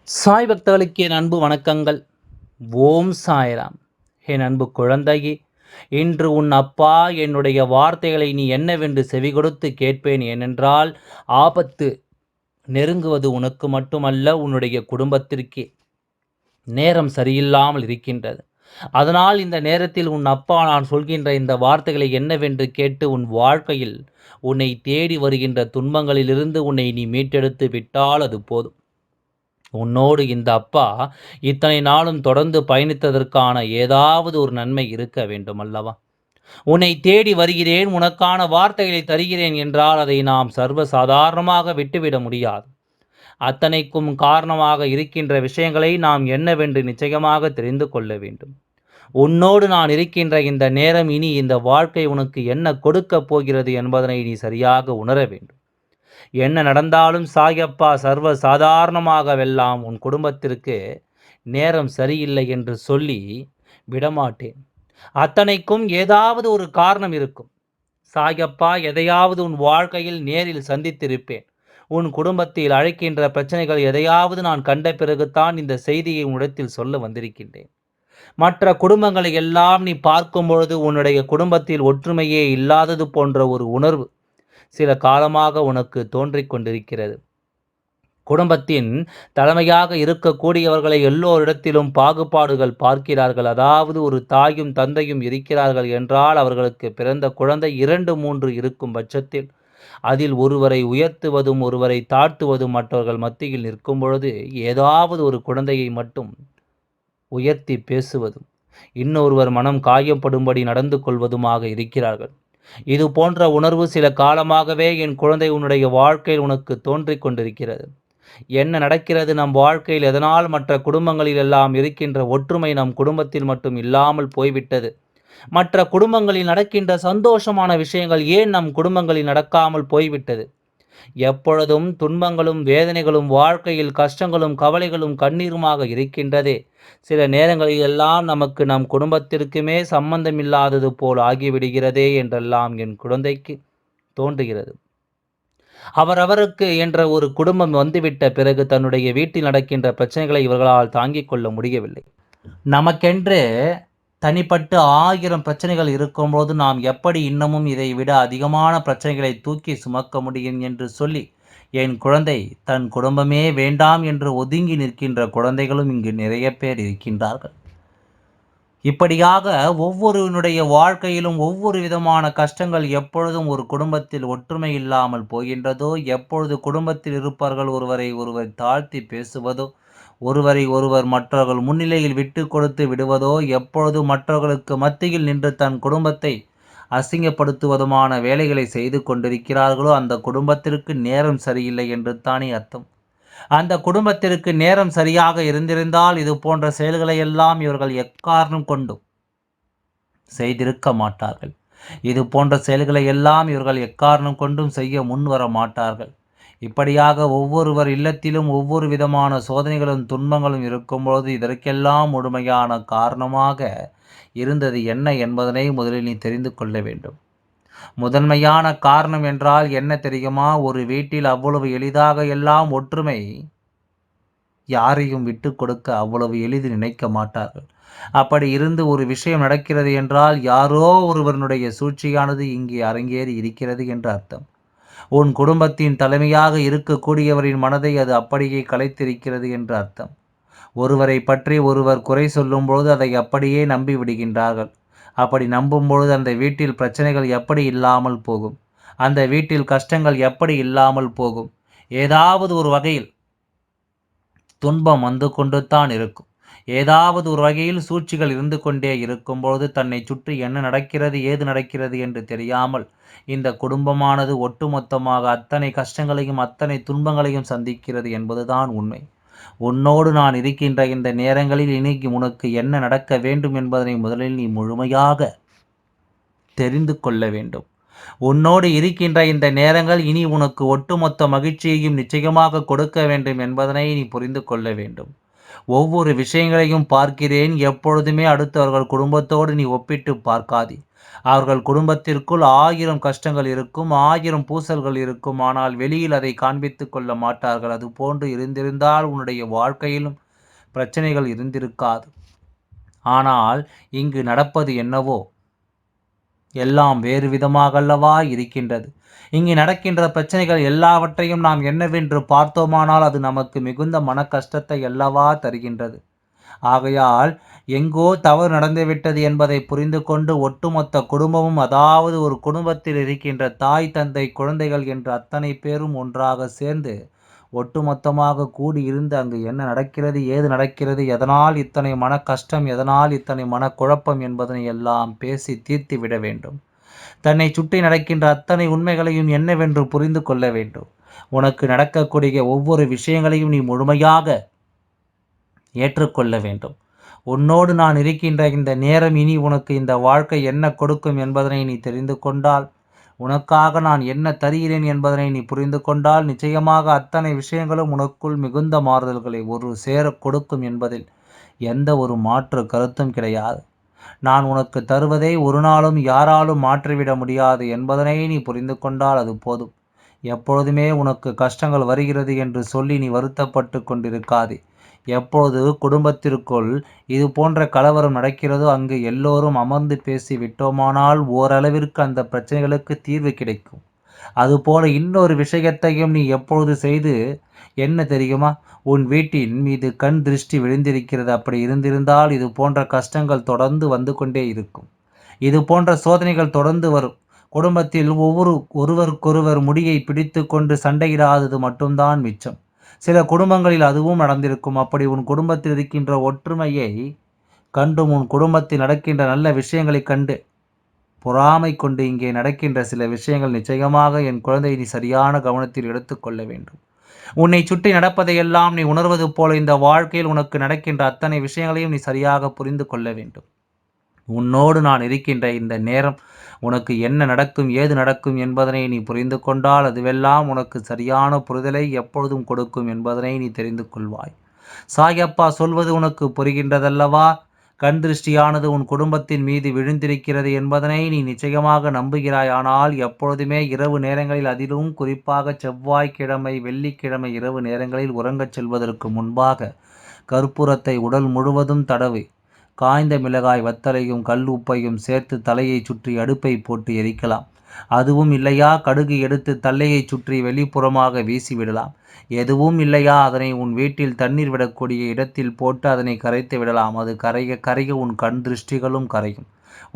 சாய் பக்தர்களுக்கு என் அன்பு வணக்கங்கள். ஓம் சாய்ராம். என் அன்பு குழந்தையே, இன்று உன் அப்பா என்னுடைய வார்த்தைகளை நீ என்னவென்று செவிகொடுத்து கேட்பேன். ஏனென்றால், ஆபத்து நெருங்குவது உனக்கு மட்டுமல்ல, உன்னுடைய குடும்பத்திற்கே. நேரம் சரியில்லாமல் இருக்கின்றது. அதனால் இந்த நேரத்தில் உன் அப்பா நான் சொல்கின்ற இந்த வார்த்தைகளை என்னவென்று கேட்டு உன் வாழ்க்கையில் உன்னை தேடி வருகின்ற துன்பங்களிலிருந்து உன்னை நீ மீட்டெடுத்து விட்டால் அது போதும். உன்னோடு இந்த அப்பா இத்தனை நாளும் தொடர்ந்து பயணித்ததற்கான ஏதாவது ஒரு நன்மை இருக்க வேண்டும் அல்லவா? உன்னை தேடி வருகிறேன், உனக்கான வார்த்தைகளை தருகிறேன் என்றால் அதை நாம் சர்வ சாதாரணமாக விட்டுவிட முடியாது. அத்தனைக்கும் காரணமாக இருக்கின்ற விஷயங்களை நாம் என்னவென்று நிச்சயமாக தெரிந்து கொள்ள வேண்டும். உன்னோடு நான் இருக்கின்ற இந்த நேரம் இனி இந்த வாழ்க்கை உனக்கு என்ன கொடுக்கப் போகிறது என்பதனை நீ சரியாக உணர வேண்டும். என்ன நடந்தாலும் சாயப்பா சர்வ சாதாரணமாகவெல்லாம் உன் குடும்பத்திற்கு நேரம் சரியில்லை என்று சொல்லி விடமாட்டேன். அத்தனைக்கும் ஏதாவது ஒரு காரணம் இருக்கும். சாயப்பா எதையாவது உன் வாழ்க்கையில் நேரில் சந்தித்திருப்பேன். உன் குடும்பத்தில் அழைக்கின்ற பிரச்சனைகள் எதையாவது நான் கண்ட பிறகுதான் இந்த செய்தியை உன்னிடத்தில் சொல்ல வந்திருக்கின்றேன். மற்ற குடும்பங்களை எல்லாம் நீ பார்க்கும் பொழுது உன்னுடைய குடும்பத்தில் ஒற்றுமையே இல்லாதது போன்ற ஒரு உணர்வு சில காலமாக உனக்கு தோன்றிக் கொண்டிருக்கிறது. குடும்பத்தின் தலைமையாக இருக்கக்கூடியவர்களை எல்லோரிடத்திலும் பாகுபாடுகள் பார்க்கிறார்கள். அதாவது ஒரு தாயும் தந்தையும் இருக்கிறார்கள் என்றால் அவர்களுக்கு பிறந்த குழந்தை 2, 3 இருக்கும் பட்சத்தில் அதில் ஒருவரை உயர்த்துவதும் ஒருவரை தாழ்த்துவதும் மற்றவர்கள் மத்தியில் நிற்கும் பொழுது ஏதாவது ஒரு குழந்தையை மட்டும் உயர்த்தி பேசுவதும் இன்னொருவர் மனம் காயப்படும்படி நடந்து கொள்வதுமாக இருக்கிறார்கள். இது போன்ற உணர்வு சில காலமாகவே என் குழந்தை உன்னுடைய வாழ்க்கையில் உனக்கு தோன்றிக் கொண்டிருக்கிறது. என்ன நடக்கிறது நம் வாழ்க்கையில்? எதனால் மற்ற குடும்பங்களில் எல்லாம் இருக்கின்ற ஒற்றுமை நம் குடும்பத்தில் மட்டும் இல்லாமல் போய்விட்டது? மற்ற குடும்பங்களில் நடக்கின்ற சந்தோஷமான விஷயங்கள் ஏன் நம் குடும்பங்களில் நடக்காமல் போய்விட்டது? எப்பொழுதும் துன்பங்களும் வேதனைகளும் வாழ்க்கையில் கஷ்டங்களும் கவலைகளும் கண்ணீருமாக இருக்கின்றதே. சில நேரங்களில் எல்லாம் நமக்கு நம் குடும்பத்திற்குமே சம்பந்தமில்லாதது போல் ஆகிவிடுகிறதே என்றெல்லாம் என் குழந்தைக்கு தோன்றுகிறது. அவரவருக்கு என்ற ஒரு குடும்பம் வந்துவிட்ட பிறகு தன்னுடைய வீட்டில் நடக்கின்ற பிரச்சனைகளை இவர்களால் தாங்கிக் கொள்ள முடியவில்லை. நமக்கென்று தனிப்பட்டு 1000 பிரச்சனைகள் இருக்கும்போது நாம் எப்படி இன்னமும் இதை விட அதிகமான பிரச்சனைகளை தூக்கி சுமக்க முடியும் என்று சொல்லி என் குழந்தை தன் குடும்பமே வேண்டாம் என்று ஒதுங்கி நிற்கின்ற குழந்தைகளும் இங்கு நிறைய பேர் இருக்கின்றார்கள். இப்படியாக ஒவ்வொருவனுடைய வாழ்க்கையிலும் ஒவ்வொரு விதமான கஷ்டங்கள் எப்பொழுதும் ஒரு குடும்பத்தில் ஒற்றுமை இல்லாமல் போகின்றதோ, எப்பொழுது குடும்பத்தில் இருப்பவர்கள் ஒருவரை ஒருவர் தாழ்த்தி பேசுவதோ, ஒருவரை ஒருவர் மற்றவர்கள் முன்னிலையில் விட்டு கொடுத்து விடுவதோ, எப்பொழுது மற்றவர்களுக்கு மத்தியில் நின்று தன் குடும்பத்தை அசிங்கப்படுத்துவதுமான வேலைகளை செய்து கொண்டிருக்கிறார்களோ அந்த குடும்பத்திற்கு நேரம் சரியில்லை என்று தானே அர்த்தம். அந்த குடும்பத்திற்கு நேரம் சரியாக இருந்திருந்தால் இது போன்ற செயல்களை எல்லாம் இவர்கள் எக்காரணம் கொண்டும் செய்திருக்க மாட்டார்கள். இது போன்ற செயல்களை எல்லாம் இவர்கள் எக்காரணம் கொண்டும் செய்ய முன்வர மாட்டார்கள். இப்படியாக ஒவ்வொருவர் இல்லத்திலும் ஒவ்வொரு விதமான சோதனைகளும் துன்பங்களும் இருக்கும்போது இதற்கெல்லாம் முழுமையான காரணமாக இருந்தது என்ன என்பதனை முதலில் நீ தெரிந்து கொள்ள வேண்டும். முதன்மையான காரணம் என்றால் என்ன தெரியுமா? ஒரு வீட்டில் அவ்வளவு எளிதாக எல்லாம் ஒற்றுமை யாரையும் விட்டு கொடுக்க அவ்வளவு எளிதில் நினைக்க மாட்டார்கள். அப்படி இருந்து ஒரு விஷயம் நடக்கிறது என்றால் யாரோ ஒருவனுடைய சூழ்ச்சியானது இங்கே அரங்கேறி இருக்கிறது என்று அர்த்தம். உன் குடும்பத்தின் தலைமையாக இருக்கக்கூடியவரின் மனதை அது அப்படியே கலைத்திருக்கிறது என்று அர்த்தம். ஒருவரை பற்றி ஒருவர் குறை சொல்லும் பொழுது அதை அப்படியே நம்பி விடுகின்றார்கள். அப்படி நம்பும் பொழுது அந்த வீட்டில் பிரச்சனைகள் எப்படி இல்லாமல் போகும்? அந்த வீட்டில் கஷ்டங்கள் எப்படி இல்லாமல் போகும்? ஏதாவது ஒரு வகையில் துன்பம் வந்து கொண்டு தான் இருக்கும். ஏதாவது ஒரு வகையில் சூழ்ச்சிகள் இருந்து கொண்டே இருக்கும்பொழுது தன்னை சுற்றி என்ன நடக்கிறது ஏது நடக்கிறது என்று தெரியாமல் இந்த குடும்பமானது ஒட்டுமொத்தமாக அத்தனை கஷ்டங்களையும் அத்தனை துன்பங்களையும் சந்திக்கிறது என்பதுதான் உண்மை. உன்னோடு நான் இருக்கின்ற இந்த நேரங்களில் இன்னைக்கு உனக்கு என்ன நடக்க வேண்டும் என்பதனை முதலில் நீ முழுமையாக தெரிந்து கொள்ள வேண்டும். உன்னோடு இருக்கின்ற இந்த நேரங்கள் இனி உனக்கு ஒட்டுமொத்த மகிழ்ச்சியையும் நிச்சயமாக கொடுக்க வேண்டும் என்பதனை நீ புரிந்து கொள்ள வேண்டும். ஒவ்வொரு விஷயங்களையும் பார்க்கிறேன். எப்பொழுதுமே அடுத்தவர்கள் குடும்பத்தோடு நீ ஒப்பிட்டு பார்க்காதே. அவர்கள் குடும்பத்திற்குள் 1000 கஷ்டங்கள் இருக்கும், 1000 பூசல்கள் இருக்கும். ஆனால் வெளியில் அதை காண்பித்துக் கொள்ள மாட்டார்கள். அதுபோன்று இருந்திருந்தால் உன்னுடைய வாழ்க்கையிலும் பிரச்சனைகள் இருந்திருக்காது. ஆனால் இங்கு நடப்பது என்னவோ எல்லாம் வேறு விதமாக அல்லவா இருக்கின்றது. இங்கு நடக்கின்ற பிரச்சனைகள் எல்லாவற்றையும் நாம் என்னவென்று பார்த்தோமானால் அது நமக்கு மிகுந்த மன கஷ்டத்தை அல்லவா தருகின்றது. ஆகையால் எங்கோ தவறு நடந்துவிட்டது என்பதை புரிந்து கொண்டு ஒட்டுமொத்த குடும்பமும், அதாவது ஒரு குடும்பத்தில் இருக்கின்ற தாய், தந்தை, குழந்தைகள் என்று அத்தனை பேரும் ஒன்றாக சேர்ந்து ஒட்டுமொத்தமாக கூடியிருந்து அங்கு என்ன நடக்கிறது, ஏது நடக்கிறது, எதனால் இத்தனை மன கஷ்டம், எதனால் இத்தனை மனக்குழப்பம் என்பதனை எல்லாம் பேசி தீர்த்து விட வேண்டும். தன்னை சுற்றி நடக்கின்ற அத்தனை உண்மைகளையும் என்னவென்று புரிந்து கொள்ள வேண்டும். உனக்கு நடக்கக்கூடிய ஒவ்வொரு விஷயங்களையும் நீ முழுமையாக ஏற்றுக்கொள்ள வேண்டும். உன்னோடு நான் இருக்கின்ற இந்த நேரம் இனி உனக்கு இந்த வாழ்க்கை என்ன கொடுக்கும் என்பதனை நீ தெரிந்து கொண்டால், உனக்காக நான் என்ன தருகிறேன் என்பதனை நீ புரிந்து கொண்டால், நிச்சயமாக அத்தனை விஷயங்களும் உனக்குள் மிகுந்த மாறுதல்களை ஒரு சேர கொடுக்கும் என்பதில் எந்த ஒரு மாற்று கருத்தும் கிடையாது. நான் உனக்கு தருவதை ஒரு நாளும் யாராலும் மாற்றிவிட முடியாது என்பதனை நீ புரிந்து கொண்டால் அது போதும். எப்பொழுதுமே உனக்கு கஷ்டங்கள் வருகிறது என்று சொல்லி நீ வருத்தப்பட்டு கொண்டிருக்காதே. எப்பொழுது குடும்பத்திற்குள் இது போன்ற கலவரம் நடக்கிறதோ அங்கு எல்லோரும் அமர்ந்து பேசி விட்டோமானால் ஓரளவிற்கு அந்த பிரச்சனைகளுக்கு தீர்வு கிடைக்கும். அதுபோல இன்னொரு விஷயத்தையும் நீ எப்பொழுது செய்து என்ன தெரியுமா? உன் வீட்டின் மீது கண் திருஷ்டி விழுந்திருக்கிறது. அப்படி இருந்திருந்தால் இது போன்ற கஷ்டங்கள் தொடர்ந்து வந்து கொண்டே இருக்கும். இது போன்ற சோதனைகள் தொடர்ந்து வரும். குடும்பத்தில் ஒருவருக்கொருவர் முடியை பிடித்து கொண்டு சண்டையிடாதது மட்டும்தான் மிச்சம். சில குடும்பங்களில் அதுவும் நடந்திருக்கும். அப்படி உன் குடும்பத்தில் இருக்கின்ற ஒற்றுமையை கண்டும், உன் குடும்பத்தில் நடக்கின்ற நல்ல விஷயங்களைக் கண்டு பொறாமை கொண்டு இங்கே நடக்கின்ற சில விஷயங்கள் நிச்சயமாக என் குழந்தை நீ சரியான கவனத்தில் எடுத்துக்கொள்ள வேண்டும். உன்னை சுற்றி நடப்பதையெல்லாம் நீ உணர்வது போல இந்த வாழ்க்கையில் உனக்கு நடக்கின்ற அத்தனை விஷயங்களையும் நீ சரியாக புரிந்து கொள்ள வேண்டும். உன்னோடு நான் இருக்கின்ற இந்த நேரம் உனக்கு என்ன நடக்கும், ஏது நடக்கும் என்பதனை நீ புரிந்து கொண்டால் அதுவெல்லாம் உனக்கு சரியான புரிதலை எப்பொழுதும் கொடுக்கும் என்பதனை நீ தெரிந்து கொள்வாய். சாயப்பா சொல்வது உனக்கு புரிகின்றதல்லவா? கண் திருஷ்டியானது உன் குடும்பத்தின் மீது விழுந்திருக்கிறது என்பதனை நீ நிச்சயமாக நம்புகிறாய். ஆனால் எப்பொழுதுமே இரவு நேரங்களில், அதிலும் குறிப்பாக செவ்வாய்க்கிழமை, வெள்ளிக்கிழமை இரவு நேரங்களில் உறங்கச் செல்வதற்கு முன்பாக கற்பூரத்தை உடல் முழுவதும் தடவி காய்ந்த மிளகாய் வத்தலையும் கல் உப்பையும் சேர்த்து தலையை சுற்றி அடுப்பை போட்டு எரிக்கலாம். அதுவும் இல்லையா, கடுகு எடுத்து தலையை சுற்றி வெளிப்புறமாக வீசிவிடலாம். எதுவும் இல்லையா, அதனை உன் வீட்டில் தண்ணீர் விடக்கூடிய இடத்தில் போட்டு அதனை கரைத்து விடலாம். அது கரைய கரைய உன் கண் திருஷ்டிகளும் கரையும்.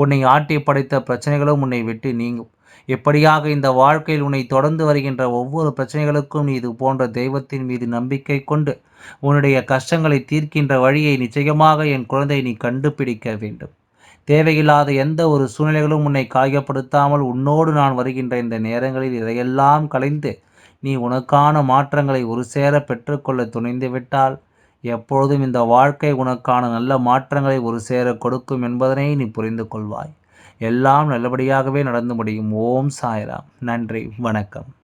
உன்னை ஆட்டி படைத்த பிரச்சனைகளும் உன்னை விட்டு நீங்கும். எப்படியாக இந்த வாழ்க்கையில் உன்னை தொடர்ந்து வருகின்ற ஒவ்வொரு பிரச்சனைகளுக்கும் நீ இது போன்ற தெய்வத்தின் மீது நம்பிக்கை கொண்டு உன்னுடைய கஷ்டங்களை தீர்க்கின்ற வழியை நிச்சயமாக என் குழந்தை நீ கண்டுபிடிக்க வேண்டும். தேவையில்லாத எந்த ஒரு சூழ்நிலைகளும் உன்னை காயப்படுத்தாமல் உன்னோடு நான் வருகின்ற இந்த நேரங்களில் இதையெல்லாம் களைந்து நீ உனக்கான மாற்றங்களை ஒரு சேர பெற்றுக்கொள்ள துணிந்து விட்டால் எப்பொழுதும் இந்த வாழ்க்கை உனக்கான நல்ல மாற்றங்களை ஒரு சேர கொடுக்கும் என்பதனை நீ புரிந்து கொள்வாய். எல்லாம் நல்லபடியாகவே நடந்து முடியும். ஓம் சாய்ராம். நன்றி, வணக்கம்.